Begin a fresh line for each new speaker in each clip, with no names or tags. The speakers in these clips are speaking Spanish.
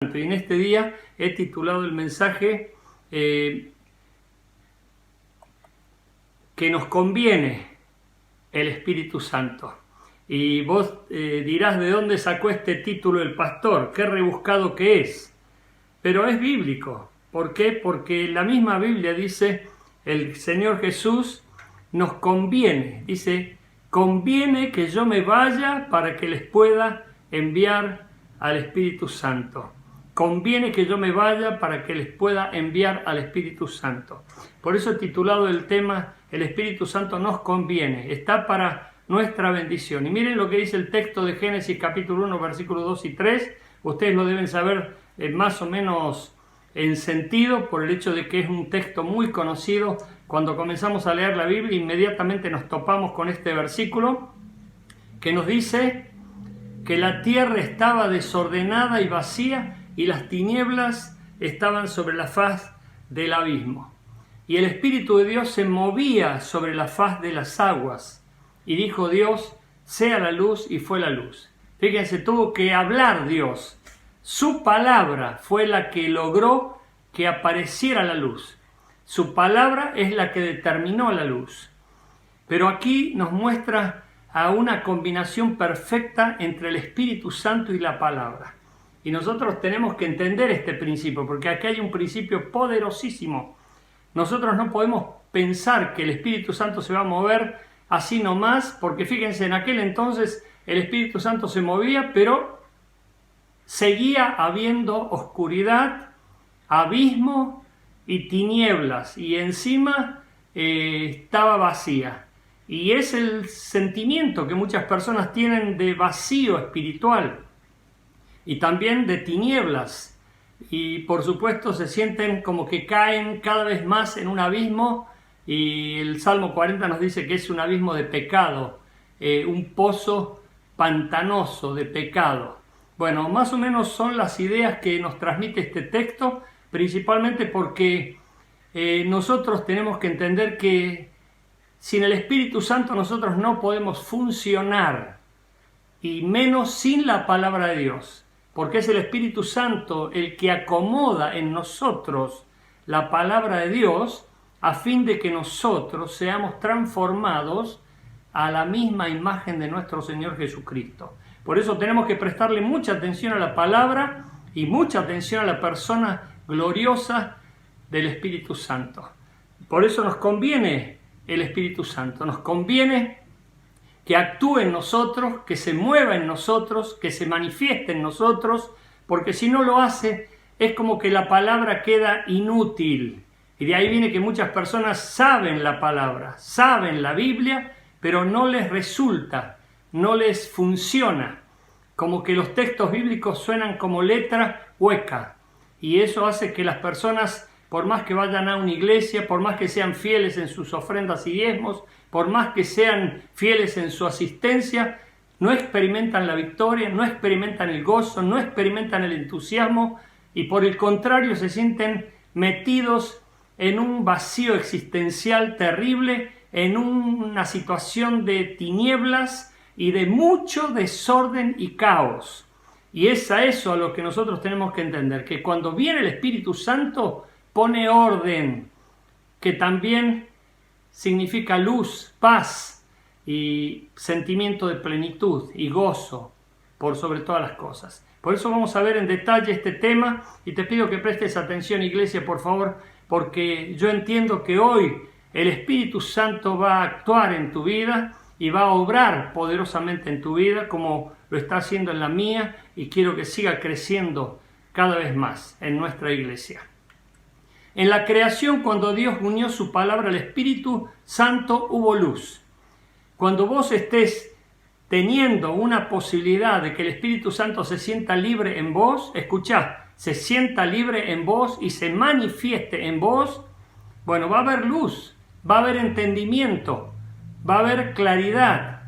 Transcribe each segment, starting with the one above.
Y en este día he titulado el mensaje que nos conviene el Espíritu Santo. Y vos dirás de dónde sacó este título el pastor, qué rebuscado que es. Pero es bíblico. ¿Por qué? Porque la misma Biblia dice, el Señor Jesús nos conviene. Dice, conviene que yo me vaya para que les pueda enviar al Espíritu Santo. Conviene que yo me vaya para que les pueda enviar al Espíritu Santo. Por eso he titulado el tema, el Espíritu Santo nos conviene, está para nuestra bendición. Y miren lo que dice el texto de Génesis capítulo 1, versículos 2 y 3. Ustedes lo deben saber más o menos en sentido, por el hecho de que es un texto muy conocido. Cuando comenzamos a leer la Biblia, inmediatamente nos topamos con este versículo que nos dice que la tierra estaba desordenada y vacía, y las tinieblas estaban sobre la faz del abismo. Y el Espíritu de Dios se movía sobre la faz de las aguas. Y dijo Dios, sea la luz, y fue la luz. Fíjense, tuvo que hablar Dios. Su palabra fue la que logró que apareciera la luz. Su palabra es la que determinó la luz. Pero aquí nos muestra a una combinación perfecta entre el Espíritu Santo y la palabra. Y nosotros tenemos que entender este principio, porque aquí hay un principio poderosísimo. Nosotros no podemos pensar que el Espíritu Santo se va a mover así nomás, porque fíjense, en aquel entonces el Espíritu Santo se movía, pero seguía habiendo oscuridad, abismo y tinieblas, y encima estaba vacía. Y es el sentimiento que muchas personas tienen de vacío espiritual y también de tinieblas. Y por supuesto se sienten como que caen cada vez más en un abismo, y el Salmo 40 nos dice que es un abismo de pecado, un pozo pantanoso de pecado. Bueno, más o menos son las ideas que nos transmite este texto, principalmente porque nosotros tenemos que entender que sin el Espíritu Santo nosotros no podemos funcionar, y menos sin la palabra de Dios, porque es el Espíritu Santo el que acomoda en nosotros la palabra de Dios a fin de que nosotros seamos transformados a la misma imagen de nuestro Señor Jesucristo. Por eso tenemos que prestarle mucha atención a la palabra y mucha atención a la persona gloriosa del Espíritu Santo. Por eso nos conviene el Espíritu Santo, nos conviene que actúe en nosotros, que se mueva en nosotros, que se manifieste en nosotros, porque si no lo hace, es como que la palabra queda inútil. Y de ahí viene que muchas personas saben la palabra, saben la Biblia, pero no les resulta, no les funciona. Como que los textos bíblicos suenan como letra hueca. Y eso hace que las personas, por más que vayan a una iglesia, por más que sean fieles en sus ofrendas y diezmos, por más que sean fieles en su asistencia, no experimentan la victoria, no experimentan el gozo, no experimentan el entusiasmo, y por el contrario se sienten metidos en un vacío existencial terrible, en una situación de tinieblas y de mucho desorden y caos. Y es a eso a lo que nosotros tenemos que entender, que cuando viene el Espíritu Santo pone orden, que también significa luz, paz y sentimiento de plenitud y gozo por sobre todas las cosas. Por eso vamos a ver en detalle este tema, y te pido que prestes atención, iglesia, por favor, porque yo entiendo que hoy el Espíritu Santo va a actuar en tu vida y va a obrar poderosamente en tu vida como lo está haciendo en la mía, y quiero que siga creciendo cada vez más en nuestra iglesia. En la creación, cuando Dios unió su palabra al Espíritu Santo, hubo luz. Cuando vos estés teniendo una posibilidad de que el Espíritu Santo se sienta libre en vos, escuchá, se sienta libre en vos y se manifieste en vos, bueno, va a haber luz, va a haber entendimiento, va a haber claridad,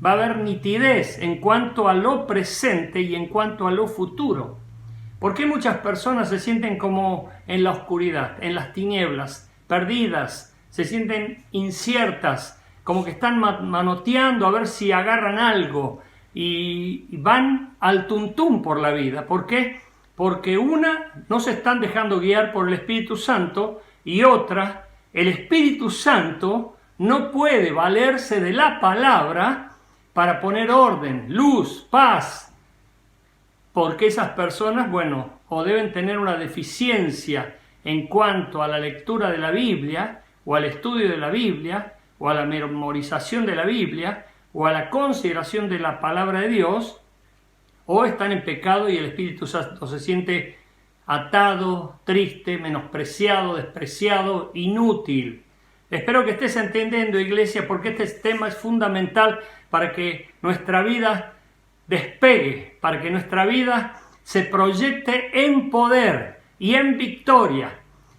va a haber nitidez en cuanto a lo presente y en cuanto a lo futuro. ¿Por qué muchas personas se sienten como en la oscuridad, en las tinieblas, perdidas, se sienten inciertas, como que están manoteando a ver si agarran algo y van al tuntún por la vida? ¿Por qué? porque una, no se están dejando guiar por el Espíritu Santo, y otra, el Espíritu Santo no puede valerse de la palabra para poner orden, luz, paz, porque esas personas, bueno, o deben tener una deficiencia en cuanto a la lectura de la Biblia, o al estudio de la Biblia, o a la memorización de la Biblia, o a la consideración de la palabra de Dios, o están en pecado y el Espíritu Santo se siente atado, triste, menospreciado, despreciado, inútil. Espero que estés entendiendo, iglesia, porque este tema es fundamental para que nuestra vida despegue, para que nuestra vida se proyecte en poder y en victoria,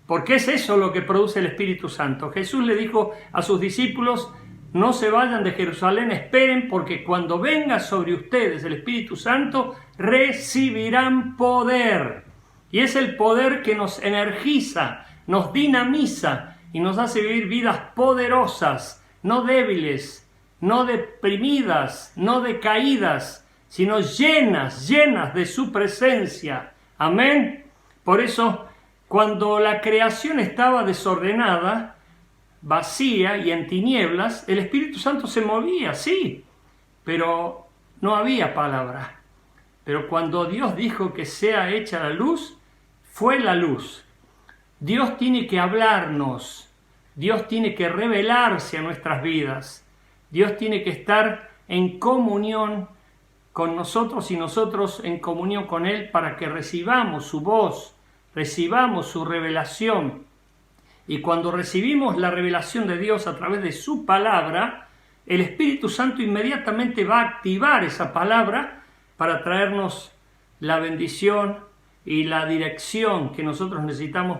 porque es eso lo que produce el Espíritu Santo. Jesús le dijo a sus discípulos: no se vayan de Jerusalén, esperen, porque cuando venga sobre ustedes el Espíritu Santo, recibirán poder. Y es el poder que nos energiza, nos dinamiza y nos hace vivir vidas poderosas, no débiles, no deprimidas, no decaídas, sino llenas de su presencia. Amén. Por eso, cuando la creación estaba desordenada, vacía y en tinieblas, el Espíritu Santo se movía, sí, pero no había palabra. Pero cuando Dios dijo que sea hecha la luz, fue la luz. Dios tiene que hablarnos, Dios tiene que revelarse a nuestras vidas, Dios tiene que estar en comunión con nosotros y nosotros en comunión con Él para que recibamos su voz, recibamos su revelación. Y cuando recibimos la revelación de Dios a través de su palabra, el Espíritu Santo inmediatamente va a activar esa palabra para traernos la bendición y la dirección que nosotros necesitamos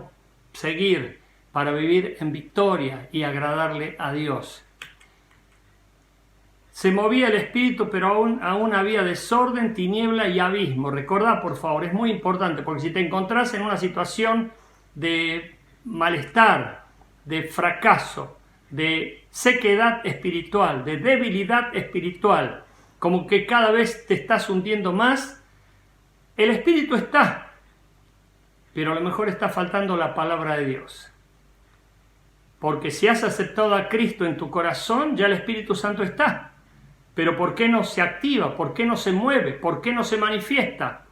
seguir para vivir en victoria y agradarle a Dios. Se movía el Espíritu, pero aún había desorden, tiniebla y abismo. Recordá, por favor, es muy importante, porque si te encontrás en una situación de malestar, de fracaso, de sequedad espiritual, de debilidad espiritual, como que cada vez te estás hundiendo más, el Espíritu está, pero a lo mejor está faltando la palabra de Dios. Porque si has aceptado a Cristo en tu corazón, ya el Espíritu Santo está. Pero ¿por qué no se activa? ¿Por qué no se mueve? ¿Por qué no se manifiesta?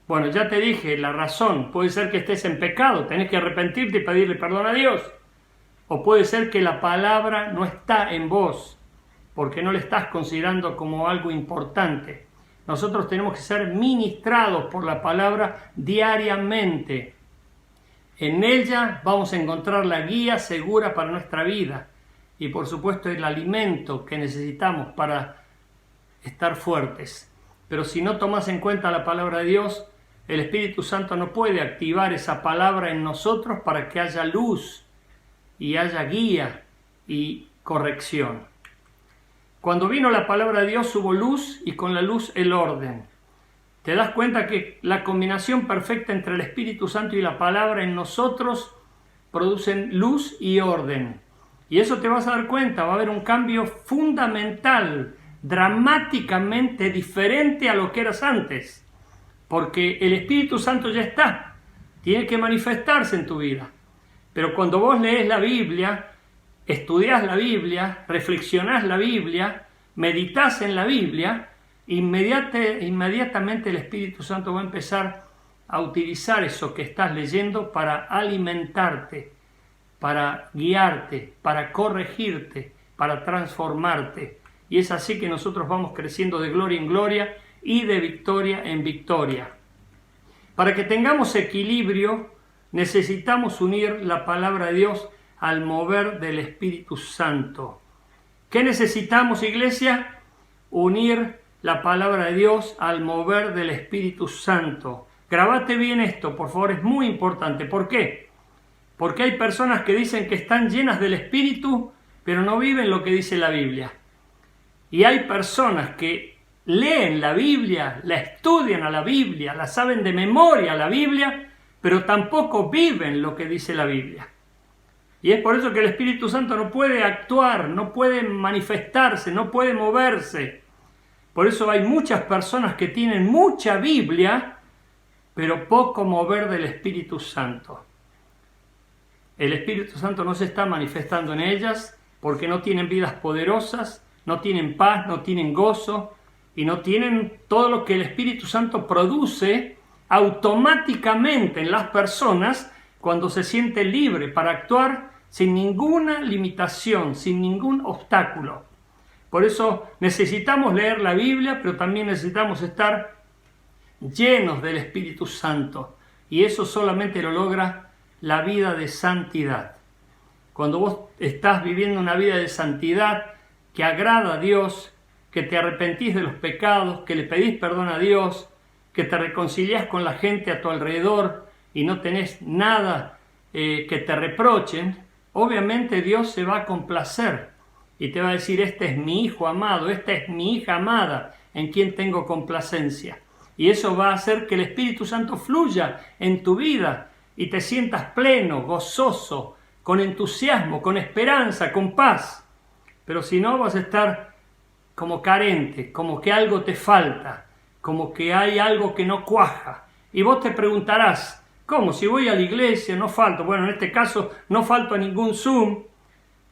Bueno, ya te dije la razón. Puede ser que estés en pecado, tenés que arrepentirte y pedirle perdón a Dios. O puede ser que la palabra no está en vos, porque no la estás considerando como algo importante. Nosotros tenemos que ser ministrados por la palabra diariamente. En ella vamos a encontrar la guía segura para nuestra vida y por supuesto el alimento que necesitamos para estar fuertes. Pero si no tomas en cuenta la palabra de Dios, el Espíritu Santo no puede activar esa palabra en nosotros para que haya luz y haya guía y corrección. Cuando vino la palabra de Dios hubo luz y con la luz el orden. ¿Te das cuenta que la combinación perfecta entre el Espíritu Santo y la palabra en nosotros producen luz y orden? Y eso te vas a dar cuenta, va a haber un cambio fundamental, dramáticamente diferente a lo que eras antes. Porque el Espíritu Santo ya está, tiene que manifestarse en tu vida. Pero cuando vos lees la Biblia, estudiás la Biblia, reflexionás la Biblia, meditas en la Biblia, inmediatamente el Espíritu Santo va a empezar a utilizar eso que estás leyendo para alimentarte, para guiarte, para corregirte, para transformarte. Y es así que nosotros vamos creciendo de gloria en gloria y de victoria en victoria. Para que tengamos equilibrio, necesitamos unir la palabra de Dios al mover del Espíritu Santo. ¿Qué necesitamos, iglesia? Unir la palabra de Dios al mover del Espíritu Santo. Grabate bien esto, por favor, es muy importante. ¿Por qué? Porque hay personas que dicen que están llenas del Espíritu, pero no viven lo que dice la Biblia. Y hay personas que leen la Biblia, la estudian a la Biblia, la saben de memoria la Biblia, pero tampoco viven lo que dice la Biblia. Y es por eso que el Espíritu Santo no puede actuar, no puede manifestarse, no puede moverse. Por eso hay muchas personas que tienen mucha Biblia, pero poco mover del Espíritu Santo. El Espíritu Santo no se está manifestando en ellas porque no tienen vidas poderosas, no tienen paz, no tienen gozo y no tienen todo lo que el Espíritu Santo produce automáticamente en las personas cuando se siente libre para actuar sin ninguna limitación, sin ningún obstáculo. Por eso necesitamos leer la Biblia, pero también necesitamos estar llenos del Espíritu Santo. Y eso solamente lo logra la vida de santidad. Cuando vos estás viviendo una vida de santidad que agrada a Dios, que te arrepentís de los pecados, que le pedís perdón a Dios, que te reconciliás con la gente a tu alrededor y no tenés nada que te reprochen, obviamente Dios se va a complacer y te va a decir: este es mi hijo amado, esta es mi hija amada, en quien tengo complacencia. Y eso va a hacer que el Espíritu Santo fluya en tu vida y te sientas pleno, gozoso, con entusiasmo, con esperanza, con paz. Pero si no, vas a estar como carente, como que algo te falta, como que hay algo que no cuaja. Y vos te preguntarás: ¿cómo? Si voy a la iglesia no falto. Bueno, en este caso no falto a ningún Zoom,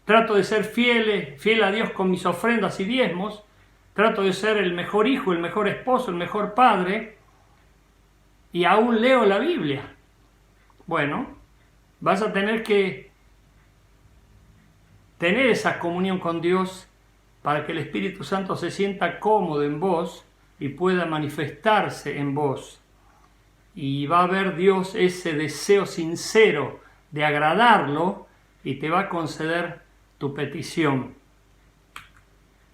trato de ser fiel a Dios con mis ofrendas y diezmos, trato de ser el mejor hijo, el mejor esposo, el mejor padre, y aún leo la Biblia. Bueno, vas a tener que tener esa comunión con Dios para que el Espíritu Santo se sienta cómodo en vos y pueda manifestarse en vos. Y va a haber Dios ese deseo sincero de agradarlo y te va a conceder tu petición.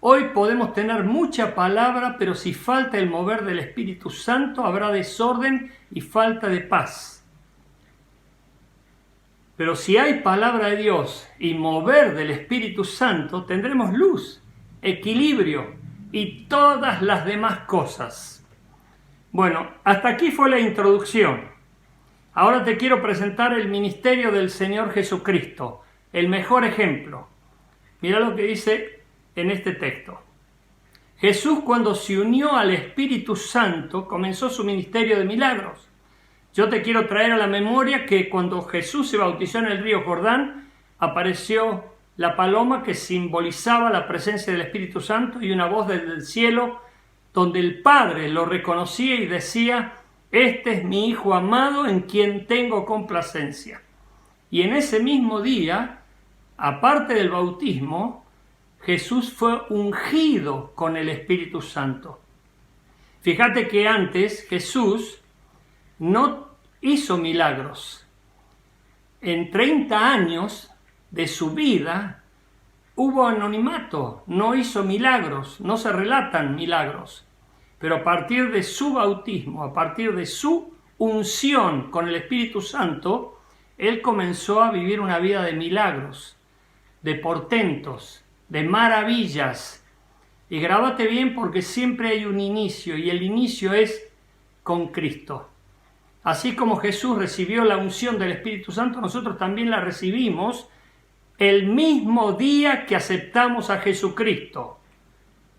Hoy podemos tener mucha palabra, pero si falta el mover del Espíritu Santo, habrá desorden y falta de paz. Pero si hay palabra de Dios y mover del Espíritu Santo, tendremos luz, equilibrio y todas las demás cosas. Bueno, hasta aquí fue la introducción. Ahora te quiero presentar el ministerio del Señor Jesucristo, el mejor ejemplo. Mira lo que dice en este texto. Jesús, cuando se unió al Espíritu Santo, comenzó su ministerio de milagros. Yo te quiero traer a la memoria que cuando Jesús se bautizó en el río Jordán, apareció la paloma que simbolizaba la presencia del Espíritu Santo y una voz desde el cielo donde el Padre lo reconocía y decía: este es mi Hijo amado en quien tengo complacencia. Y en ese mismo día, aparte del bautismo, Jesús fue ungido con el Espíritu Santo. Fíjate que antes Jesús no hizo milagros. En 30 años de su vida hubo anonimato, no hizo milagros, no se relatan milagros. Pero a partir de su bautismo, a partir de su unción con el Espíritu Santo, él comenzó a vivir una vida de milagros, de portentos, de maravillas. Y grábate bien, porque siempre hay un inicio, y el inicio es con Cristo. Así como Jesús recibió la unción del Espíritu Santo, nosotros también la recibimos el mismo día que aceptamos a Jesucristo.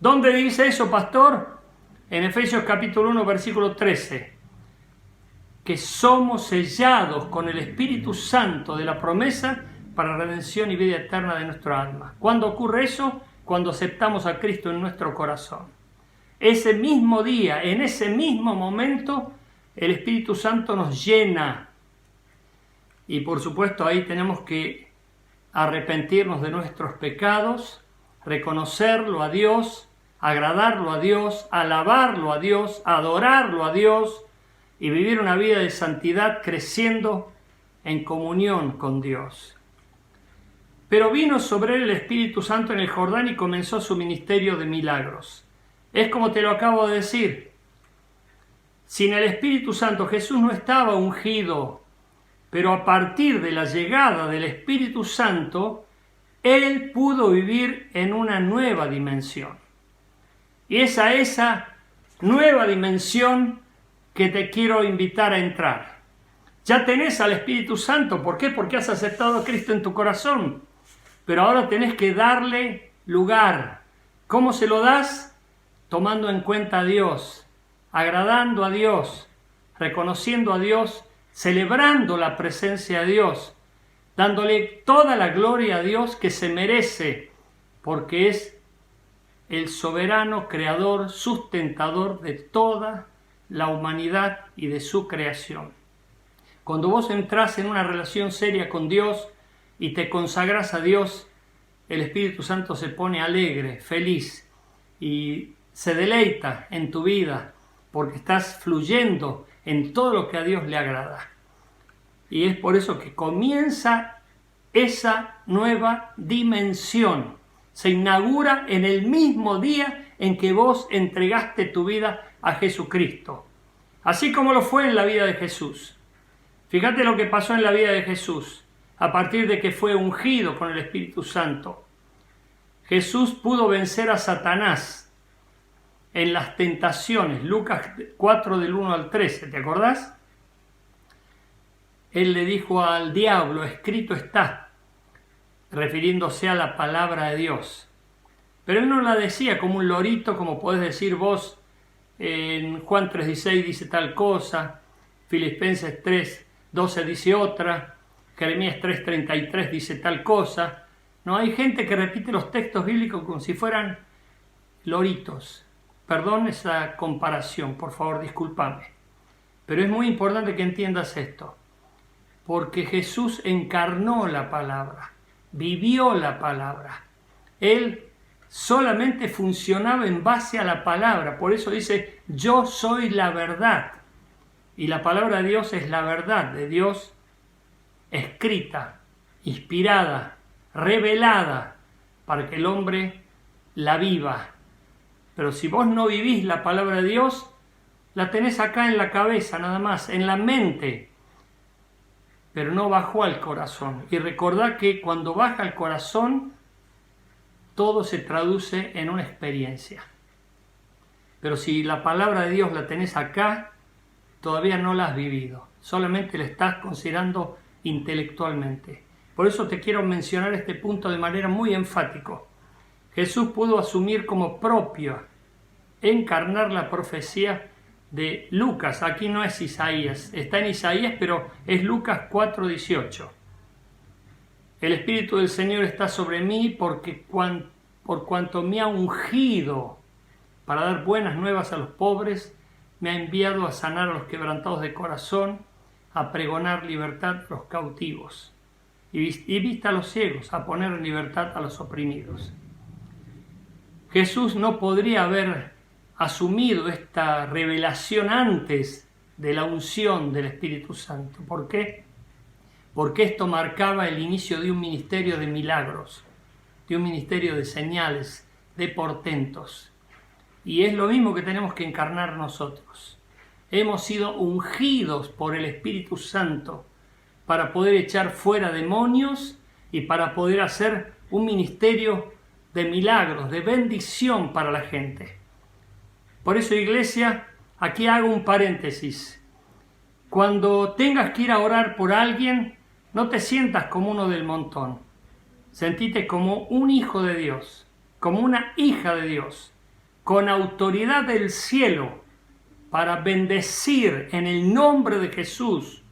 ¿Dónde dice eso, pastor? En Efesios capítulo 1, versículo 13. Que somos sellados con el Espíritu Santo de la promesa para redención y vida eterna de nuestra alma. ¿Cuándo ocurre eso? Cuando aceptamos a Cristo en nuestro corazón. Ese mismo día, en ese mismo momento, el Espíritu Santo nos llena. Y por supuesto ahí tenemos que arrepentirnos de nuestros pecados, reconocerlo a Dios, agradarlo a Dios, alabarlo a Dios, adorarlo a Dios y vivir una vida de santidad creciendo en comunión con Dios. Pero vino sobre él el Espíritu Santo en el Jordán y comenzó su ministerio de milagros. Es como te lo acabo de decir. Sin el Espíritu Santo Jesús no estaba ungido, pero a partir de la llegada del Espíritu Santo, él pudo vivir en una nueva dimensión. Y es a esa nueva dimensión que te quiero invitar a entrar. Ya tenés al Espíritu Santo. ¿Por qué? Porque has aceptado a Cristo en tu corazón. Pero ahora tenés que darle lugar. ¿Cómo se lo das? Tomando en cuenta a Dios, agradando a Dios, reconociendo a Dios, celebrando la presencia de Dios, dándole toda la gloria a Dios que se merece, porque es el soberano creador, sustentador de toda la humanidad y de su creación. Cuando vos entrás en una relación seria con Dios y te consagras a Dios, el Espíritu Santo se pone alegre, feliz y se deleita en tu vida porque estás fluyendo en todo lo que a Dios le agrada. Y es por eso que comienza esa nueva dimensión. Se inaugura en el mismo día en que vos entregaste tu vida a Jesucristo. Así como lo fue en la vida de Jesús. Fíjate lo que pasó en la vida de Jesús. A partir de que fue ungido con el Espíritu Santo, Jesús pudo vencer a Satanás en las tentaciones. Lucas 4 del 1 al 13, ¿te acordás? Él le dijo al diablo, escrito está, refiriéndose a la palabra de Dios. Pero él no la decía como un lorito, como podés decir vos. En Juan 3:16 dice tal cosa, Filipenses 3:12 dice otra, Jeremías 3:33 dice tal cosa. No, hay gente que repite los textos bíblicos como si fueran loritos. Perdón esa comparación, por favor, discúlpame. Pero es muy importante que entiendas esto, porque Jesús encarnó la palabra, vivió la palabra. Él solamente funcionaba en base a la palabra. Por eso dice, yo soy la verdad. Y la palabra de Dios es la verdad de Dios escrita, inspirada, revelada, para que el hombre la viva. Pero si vos no vivís la palabra de Dios, la tenés acá en la cabeza nada más, en la mente, pero no bajó al corazón. Y recordá que cuando baja al corazón, todo se traduce en una experiencia. Pero si la palabra de Dios la tenés acá, todavía no la has vivido, solamente la estás considerando intelectualmente. Por eso te quiero mencionar este punto de manera muy enfática. Jesús pudo asumir como propio, encarnar la profecía de Lucas. Aquí no es Isaías, está en Isaías, pero es Lucas 4:18. El Espíritu del Señor está sobre mí porque por cuanto me ha ungido para dar buenas nuevas a los pobres, me ha enviado a sanar a los quebrantados de corazón, a pregonar libertad a los cautivos y vista a los ciegos, a poner en libertad a los oprimidos. Jesús no podría haber asumido esta revelación antes de la unción del Espíritu Santo. ¿Por qué? Porque esto marcaba el inicio de un ministerio de milagros, de un ministerio de señales, de portentos. Y es lo mismo que tenemos que encarnar nosotros. Hemos sido ungidos por el Espíritu Santo para poder echar fuera demonios y para poder hacer un ministerio de milagros, de bendición para la gente. Por eso, iglesia, aquí hago un paréntesis. Cuando tengas que ir a orar por alguien, no te sientas como uno del montón. Sentite como un hijo de Dios, como una hija de Dios, con autoridad del cielo, para bendecir en el nombre de Jesús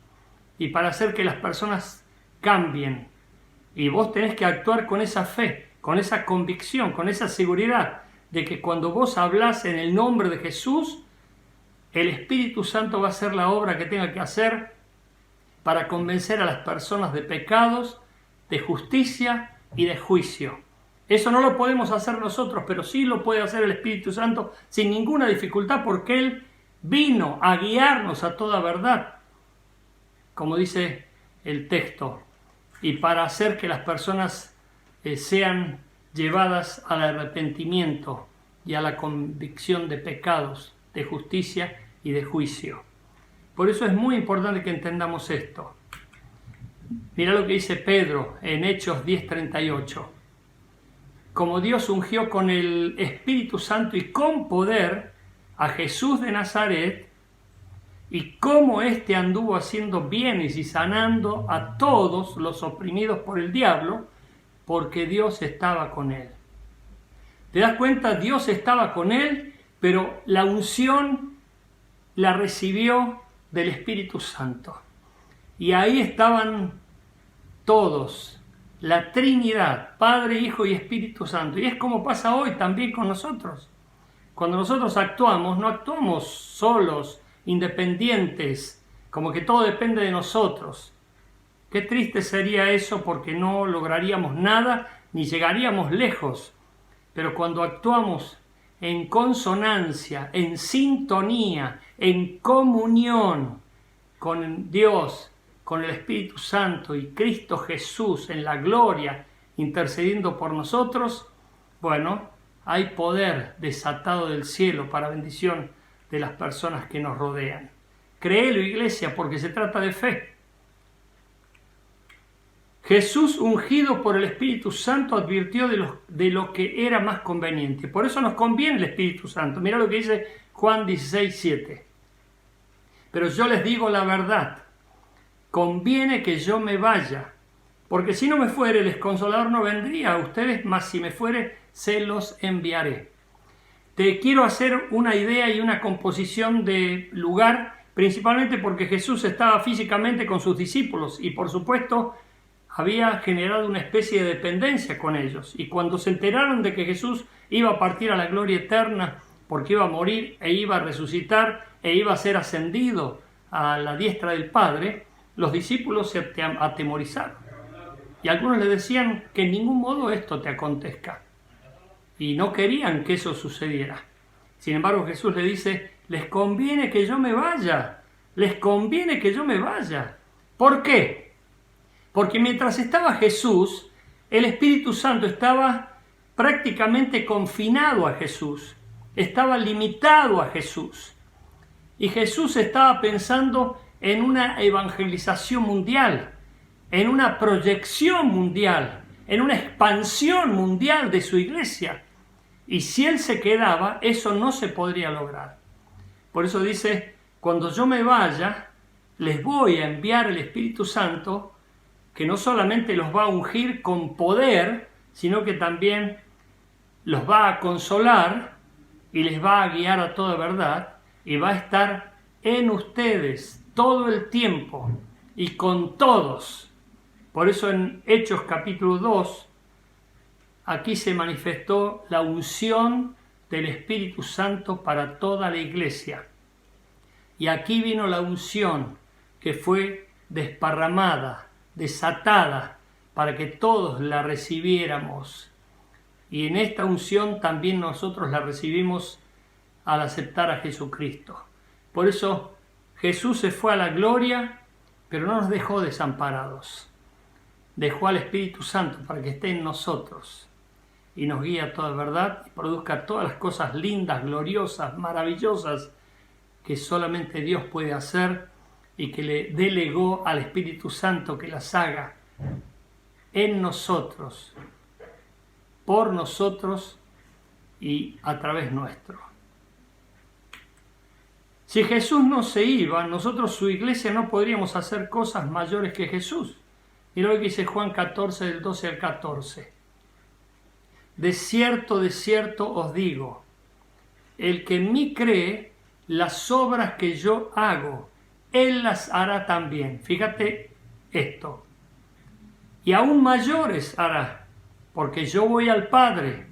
y para hacer que las personas cambien. Y vos tenés que actuar con esa fe, con esa convicción, con esa seguridad de que cuando vos hablás en el nombre de Jesús, el Espíritu Santo va a hacer la obra que tenga que hacer para convencer a las personas de pecados, de justicia y de juicio. Eso no lo podemos hacer nosotros, pero sí lo puede hacer el Espíritu Santo sin ninguna dificultad, porque Él vino a guiarnos a toda verdad, como dice el texto, y para hacer que las personas sean llevadas al arrepentimiento y a la convicción de pecados, de justicia y de juicio. Por eso es muy importante que entendamos esto. Mira lo que dice Pedro en Hechos 10:38. Como Dios ungió con el Espíritu Santo y con poder a Jesús de Nazaret, y cómo éste anduvo haciendo bienes y sanando a todos los oprimidos por el diablo, porque Dios estaba con él. ¿Te das cuenta? Dios estaba con él, pero la unción la recibió del Espíritu Santo. Y ahí estaban todos, la Trinidad, Padre, Hijo y Espíritu Santo. Y es como pasa hoy también con nosotros. Cuando nosotros actuamos, no actuamos solos, independientes, como que todo depende de nosotros. Qué triste sería eso, porque no lograríamos nada ni llegaríamos lejos. Pero cuando actuamos en consonancia, en sintonía, en comunión con Dios, con el Espíritu Santo y Cristo Jesús en la gloria, intercediendo por nosotros, bueno, hay poder desatado del cielo para bendición de las personas que nos rodean. Créelo, iglesia, porque se trata de fe. Jesús, ungido por el Espíritu Santo, advirtió de lo que era más conveniente. Por eso nos conviene el Espíritu Santo. Mira lo que dice Juan 16:7. Pero yo les digo la verdad, conviene que yo me vaya, porque si no me fuere, el Consolador no vendría a ustedes, mas si me fuere, se los enviaré. Te quiero hacer una idea y una composición de lugar, principalmente porque Jesús estaba físicamente con sus discípulos y por supuesto había generado una especie de dependencia con ellos. Y cuando se enteraron de que Jesús iba a partir a la gloria eterna, porque iba a morir e iba a resucitar e iba a ser ascendido a la diestra del Padre, los discípulos se atemorizaron. Y algunos le decían que en ningún modo esto te acontezca. Y no querían que eso sucediera. Sin embargo, Jesús le dice, les conviene que yo me vaya. Les conviene que yo me vaya. ¿Por qué? Porque mientras estaba Jesús, el Espíritu Santo estaba prácticamente confinado a Jesús. Estaba limitado a Jesús. Y Jesús estaba pensando en una evangelización mundial, en una proyección mundial, en una expansión mundial de su iglesia. Y si Él se quedaba, eso no se podría lograr. Por eso dice, cuando yo me vaya, les voy a enviar el Espíritu Santo, que no solamente los va a ungir con poder, sino que también los va a consolar y les va a guiar a toda verdad y va a estar en ustedes todo el tiempo y con todos. Por eso en Hechos capítulo 2, aquí se manifestó la unción del Espíritu Santo para toda la iglesia. Y aquí vino la unción que fue desparramada, desatada, para que todos la recibiéramos. Y en esta unción también nosotros la recibimos al aceptar a Jesucristo. Por eso Jesús se fue a la gloria, pero no nos dejó desamparados. Dejó al Espíritu Santo para que esté en nosotros y nos guíe a toda verdad y produzca todas las cosas lindas, gloriosas, maravillosas que solamente Dios puede hacer y que le delegó al Espíritu Santo que las haga en nosotros, por nosotros y a través nuestro. Si Jesús no se iba, nosotros, su iglesia, no podríamos hacer cosas mayores que Jesús. Mira lo que dice Juan 14, del 12 al 14. De cierto os digo, el que en mí cree, las obras que yo hago, Él las hará también. Fíjate esto. Y aún mayores hará, porque yo voy al Padre.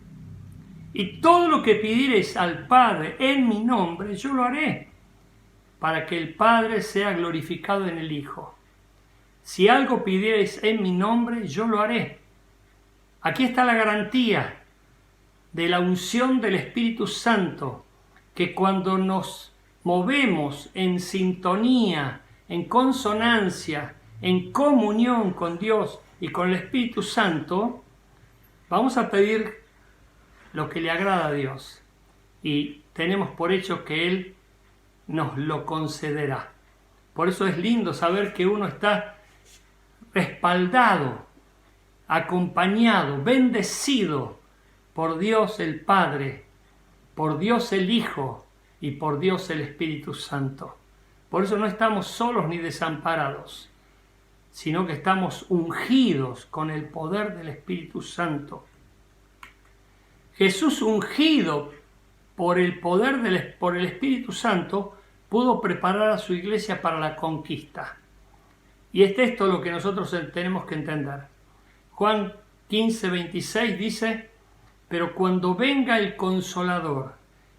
Y todo lo que pidiereis al Padre en mi nombre, yo lo haré, para que el Padre sea glorificado en el Hijo. Si algo pidiereis en mi nombre, yo lo haré. Aquí está la garantía de la unción del Espíritu Santo, que cuando nos movemos en sintonía, en consonancia, en comunión con Dios y con el Espíritu Santo, vamos a pedir lo que le agrada a Dios y tenemos por hecho que Él nos lo concederá. Por eso es lindo saber que uno está respaldado, acompañado, bendecido por Dios el Padre, por Dios el Hijo y por Dios el Espíritu Santo. Por eso no estamos solos ni desamparados, sino que estamos ungidos con el poder del Espíritu Santo. Jesús, ungido por el poder por el Espíritu Santo, pudo preparar a su iglesia para la conquista. Y es esto lo que nosotros tenemos que entender. Juan 15:26 dice: pero cuando venga el Consolador,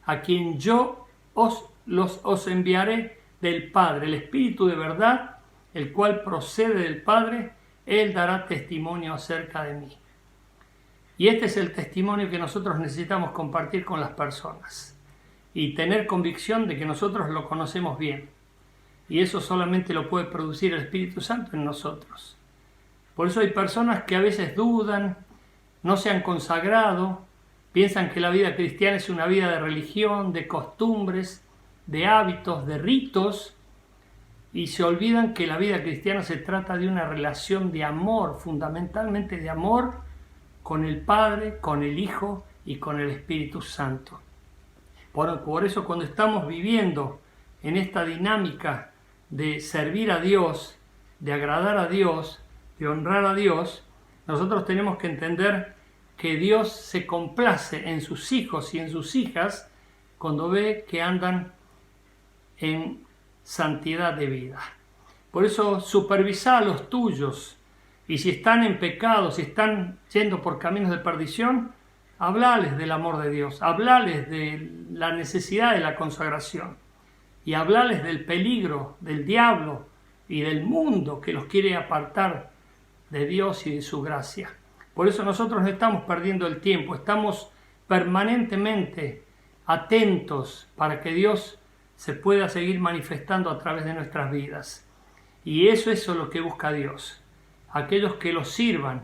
a quien yo os enviaré del Padre, el Espíritu de verdad, el cual procede del Padre, Él dará testimonio acerca de mí. Y este es el testimonio que nosotros necesitamos compartir con las personas y tener convicción de que nosotros lo conocemos bien. Y eso solamente lo puede producir el Espíritu Santo en nosotros. Por eso hay personas que a veces dudan, no se han consagrado, piensan que la vida cristiana es una vida de religión, de costumbres, de hábitos, de ritos, y se olvidan que la vida cristiana se trata de una relación de amor, fundamentalmente de amor con el Padre, con el Hijo y con el Espíritu Santo. Por eso cuando estamos viviendo en esta dinámica de servir a Dios, de agradar a Dios, de honrar a Dios, nosotros tenemos que entender que Dios se complace en sus hijos y en sus hijas cuando ve que andan en santidad de vida. Por eso supervisa a los tuyos, y si están en pecado, si están yendo por caminos de perdición, hablales del amor de Dios, hablales de la necesidad de la consagración y hablales del peligro del diablo y del mundo que los quiere apartar de Dios y de su gracia. Por eso nosotros no estamos perdiendo el tiempo, estamos permanentemente atentos para que Dios se pueda seguir manifestando a través de nuestras vidas. Y eso es lo que busca Dios. Aquellos que lo sirvan,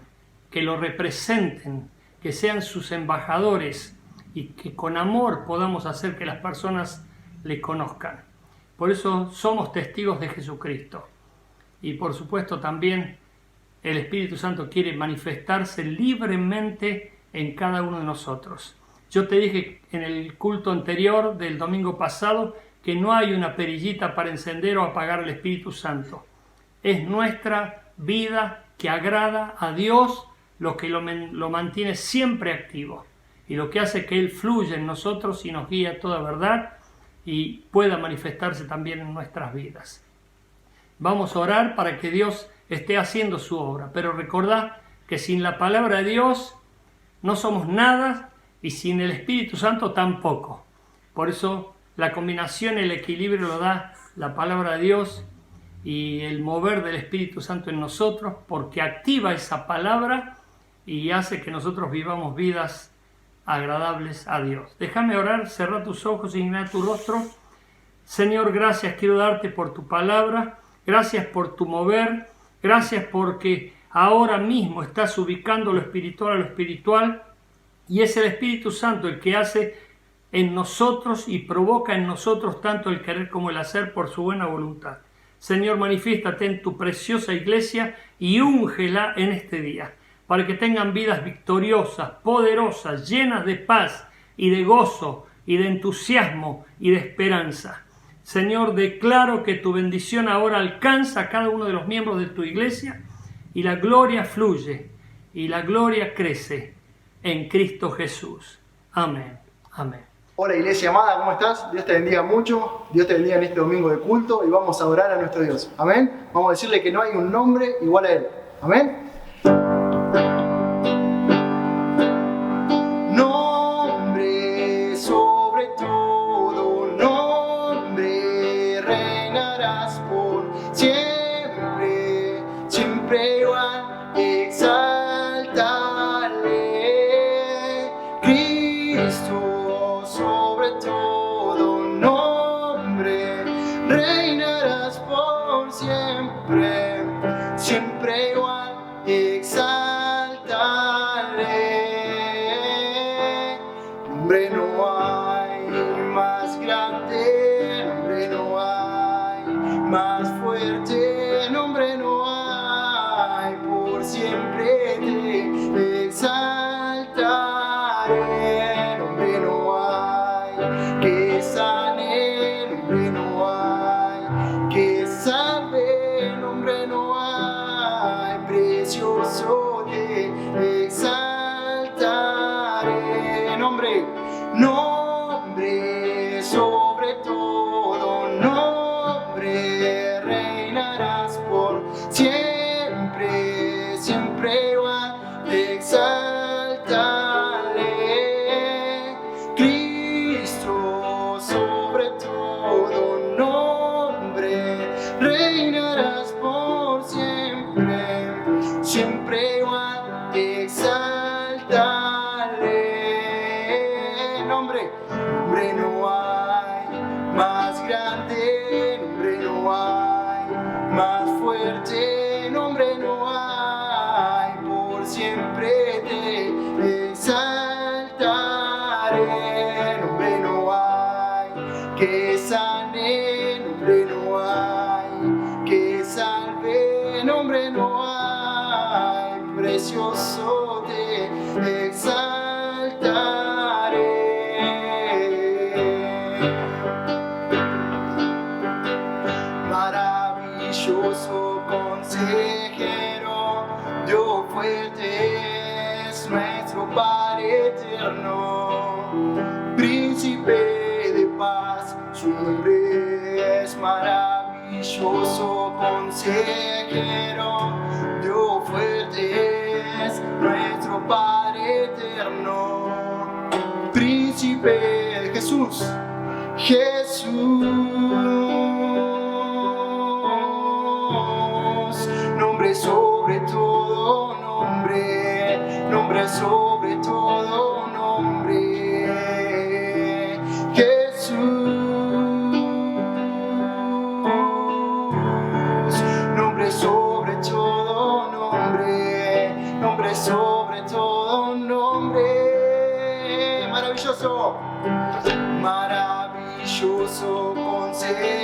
que lo representen, que sean sus embajadores y que con amor podamos hacer que las personas le conozcan. Por eso somos testigos de Jesucristo. Y por supuesto también el Espíritu Santo quiere manifestarse libremente en cada uno de nosotros. Yo te dije en el culto anterior del domingo pasado que no hay una perillita para encender o apagar el Espíritu Santo. Es nuestra vida que agrada a Dios lo que lo mantiene siempre activo y lo que hace que Él fluya en nosotros y nos guíe a toda verdad y pueda manifestarse también en nuestras vidas. Vamos a orar para que Dios esté haciendo su obra, pero recordad que sin la palabra de Dios no somos nada y sin el Espíritu Santo tampoco. Por eso la combinación, el equilibrio lo da la palabra de Dios y el mover del Espíritu Santo en nosotros, porque activa esa palabra y hace que nosotros vivamos vidas agradables a Dios. Déjame orar, cerra tus ojos, inclina tu rostro. Señor, gracias quiero darte por tu palabra, gracias por tu mover, gracias porque ahora mismo estás ubicando lo espiritual a lo espiritual y es el Espíritu Santo el que hace en nosotros y provoca en nosotros tanto el querer como el hacer por su buena voluntad. Señor, manifiéstate en tu preciosa iglesia y úngela en este día, para que tengan vidas victoriosas, poderosas, llenas de paz y de gozo y de entusiasmo y de esperanza. Señor, declaro que tu bendición ahora alcanza a cada uno de los miembros de tu iglesia y la gloria fluye y la gloria crece en Cristo Jesús. Amén. Amén.
Hola iglesia amada, ¿cómo estás? Dios te bendiga mucho, Dios te bendiga en este domingo de culto y vamos a orar a nuestro Dios. Amén. Vamos a decirle que no hay un nombre igual a Él. Amén. Nombre sobre todo nombre, reinarás por siempre, siempre igual, exáltale, Cristo. Sobre todo nombre, reinarás por siempre, siempre igual, exáltale. Nombre no hay más grande, nombre no hay más fuerte, nombre no hay, por siempre te exaltaré. Nombre no hay que sane, nombre no hay que salve, nombre no hay, precioso te exaltaré. Nombre sobre todo nombre. reinarás por siempre, siempre igual, te exaltaré. Cristo sobre todo nombre, reinarás por siempre, siempre igual, te exaltaré. Nombre no hay más grande, nombre no hay más fuerte, nombre no hay, por siempre te exaltaré. Nombre no hay que sane, nombre no hay que salve, nombre no hay, precioso te exaltaré. Maravilloso consejero, Dios fuerte es nuestro Padre eterno, príncipe de paz, su nombre es maravilloso consejero, Dios fuerte es nuestro Padre eterno, príncipe de Jesús, nombre sobre todo nombre, nombre sobre todo nombre, Jesús, nombre sobre todo nombre, nombre sobre todo nombre, maravilloso, maravilloso consejero.